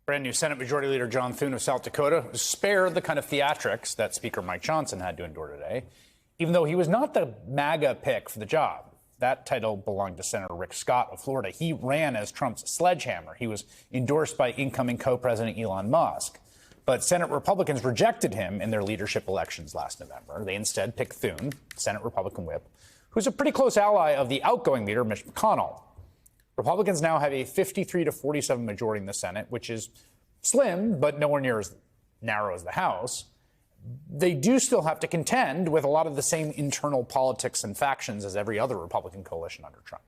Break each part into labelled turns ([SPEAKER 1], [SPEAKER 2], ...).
[SPEAKER 1] Brand new Senate Majority Leader John Thune of South Dakota was spared the kind of theatrics that Speaker Mike Johnson had to endure today, even though he was not the MAGA pick for the job. That title belonged to Senator Rick Scott of Florida. He ran as Trump's sledgehammer. He was endorsed by incoming co-president Elon Musk. But Senate Republicans rejected him in their leadership elections last November. They instead picked Thune, Senate Republican whip, who's a pretty close ally of the outgoing leader, Mitch McConnell. Republicans now have a 53-47 majority in the Senate, which is slim, but nowhere near as narrow as the House. They do still have to contend with a lot of the same internal politics and factions as every other Republican coalition under Trump.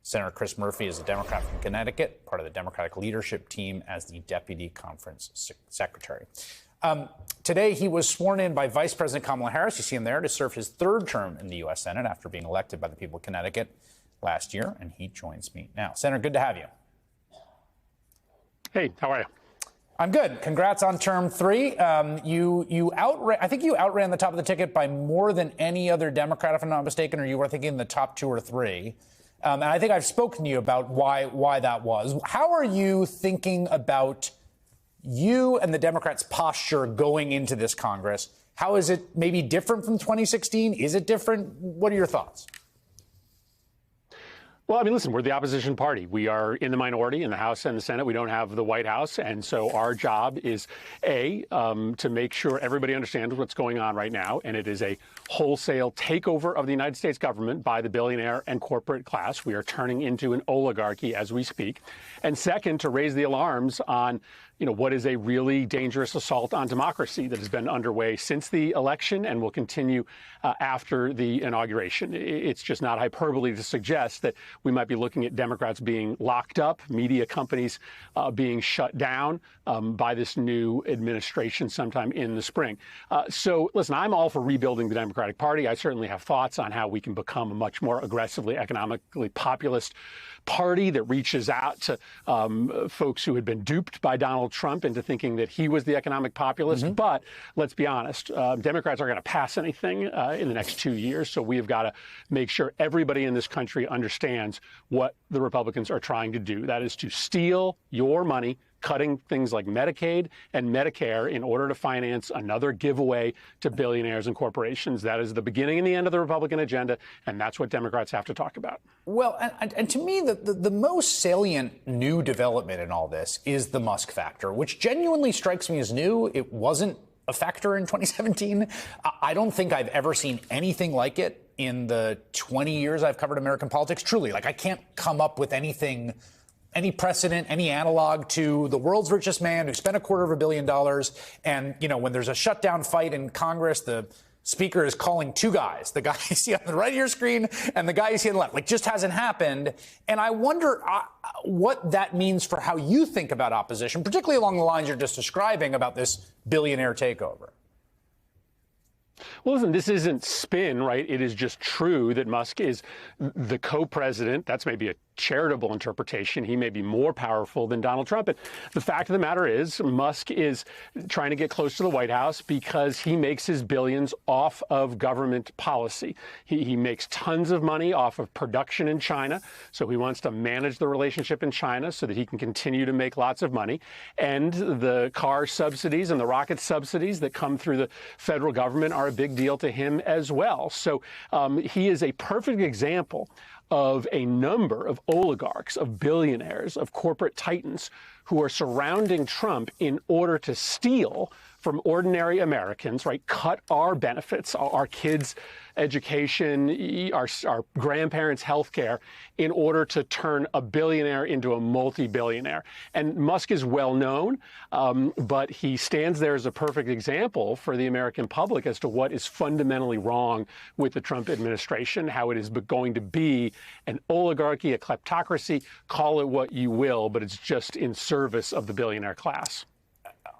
[SPEAKER 1] Senator Chris Murphy is a Democrat from Connecticut, part of the Democratic leadership team as the deputy conference secretary. Today, he was sworn in by Vice President Kamala Harris, you see him there, to serve his third term in the U.S. Senate after being elected by the people of Connecticut last year, and he joins me now. Senator, good to have you.
[SPEAKER 2] Hey, how are you?
[SPEAKER 1] I'm good. Congrats on term 3. I think you outran the top of the ticket by more than any other Democrat, if I'm not mistaken, or you were thinking the top 2 or 3. And I think I've spoken to you about why that was. How are you thinking about you and the Democrats' posture going into this Congress? How is it maybe different from 2016? Is it different? What are your thoughts?
[SPEAKER 2] Well, I mean, listen, we're the opposition party. We are in the minority in the House and the Senate. We don't have the White House. And so our job is, to make sure everybody understands what's going on right now. And it is a wholesale takeover of the United States government by the billionaire and corporate class. We are turning into an oligarchy as we speak. And second, to raise the alarms on what is a really dangerous assault on democracy that has been underway since the election and will continue after the inauguration. It's just not hyperbole to suggest that we might be looking at Democrats being locked up, media companies being shut down by this new administration sometime in the spring. So, listen, I'm all for rebuilding the Democratic Party. I certainly have thoughts on how we can become a much more aggressively economically populist party that reaches out to folks who had been duped by Donald Trump into thinking that he was the economic populist. Mm-hmm. But let's be honest, Democrats aren't going to pass anything in the next 2 years. So we have got to make sure everybody in this country understands what the Republicans are trying to do. That is to steal your money, cutting things like Medicaid and Medicare in order to finance another giveaway to billionaires and corporations. That is the beginning and the end of the Republican agenda, and that's what Democrats have to talk about.
[SPEAKER 1] Well, and to me, the most salient new development in all this is the Musk factor, which genuinely strikes me as new. It wasn't a factor in 2017. I don't think I've ever seen anything like it in the 20 years I've covered American politics. Truly, I can't come up with anything, any precedent, any analog to the world's richest man who spent $250 million. And, when there's a shutdown fight in Congress, the speaker is calling 2 guys, the guy you see on the right of your screen and the guy you see on the left. Just hasn't happened. And I wonder what that means for how you think about opposition, particularly along the lines you're just describing about this billionaire takeover.
[SPEAKER 2] Well, listen, this isn't spin, right? It is just true that Musk is the co-president. That's maybe a charitable interpretation. He may be more powerful than Donald Trump. And the fact of the matter is, Musk is trying to get close to the White House because he makes his billions off of government policy. He makes tons of money off of production in China. So he wants to manage the relationship in China so that he can continue to make lots of money. And the car subsidies and the rocket subsidies that come through the federal government are a big deal to him as well. So he is a perfect example of a number of oligarchs, of billionaires, of corporate titans who are surrounding Trump in order to steal from ordinary Americans, right? Cut our benefits, our kids' education, our grandparents' health care in order to turn a billionaire into a multi-billionaire. And Musk is well known, but he stands there as a perfect example for the American public as to what is fundamentally wrong with the Trump administration, how it is going to be an oligarchy, a kleptocracy, call it what you will, but it's just in service of the billionaire class.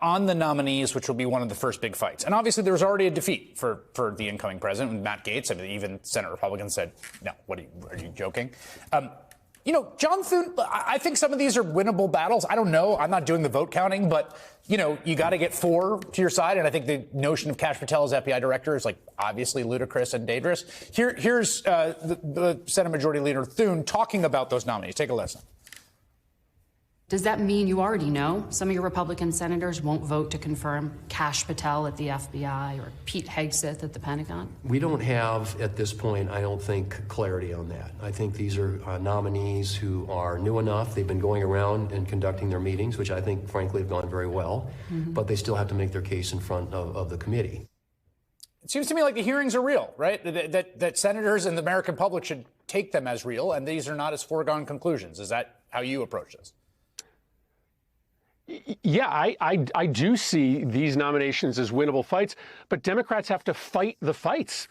[SPEAKER 1] On the nominees, which will be one of the first big fights. And obviously there was already a defeat for the incoming president with Matt Gaetz. I mean, even Senate Republicans said, no, are you joking? John Thune, I think some of these are winnable battles. I don't know. I'm not doing the vote counting, but, you got to get 4 to your side. And I think the notion of Kash Patel as FBI director is obviously ludicrous and dangerous. Here's the Senate Majority Leader Thune talking about those nominees. Take a listen.
[SPEAKER 3] Does that mean you already know some of your Republican senators won't vote to confirm Kash Patel at the FBI or Pete Hegseth at the Pentagon?
[SPEAKER 4] We don't have, at this point, I don't think, clarity on that. I think these are nominees who are new enough. They've been going around and conducting their meetings, which I think, frankly, have gone very well. But they still have to make their case in front of the committee.
[SPEAKER 1] It seems to me like the hearings are real, right? That senators and the American public should take them as real, and these are not as foregone conclusions. Is that how you approach this?
[SPEAKER 2] Yeah, I do see these nominations as winnable fights, but Democrats have to fight the fights.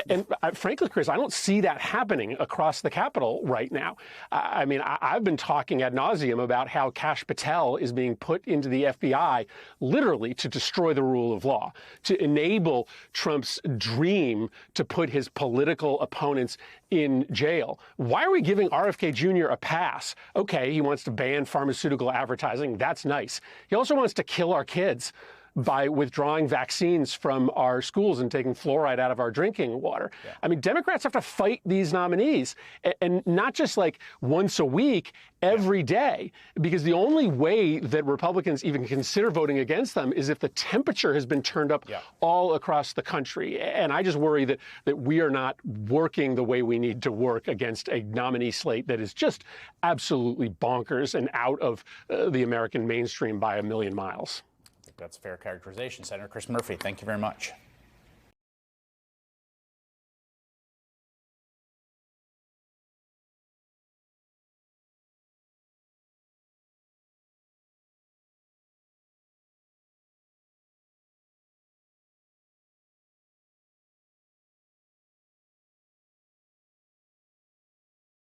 [SPEAKER 2] And frankly, Chris, I don't see that happening across the Capitol right now. I mean, I've been talking ad nauseum about how Kash Patel is being put into the FBI literally to destroy the rule of law, to enable Trump's dream to put his political opponents in jail. Why are we giving RFK Jr. a pass? Okay, he wants to ban pharmaceutical advertising. That's nice. He also wants to kill our kids by withdrawing vaccines from our schools and taking fluoride out of our drinking water. Yeah. I mean, Democrats have to fight these nominees, and not just like once a week, every day, because the only way that Republicans even consider voting against them is if the temperature has been turned up all across the country. And I just worry that we are not working the way we need to work against a nominee slate that is just absolutely bonkers and out of the American mainstream by a million miles.
[SPEAKER 1] That's a fair characterization. Senator Chris Murphy, thank you very much.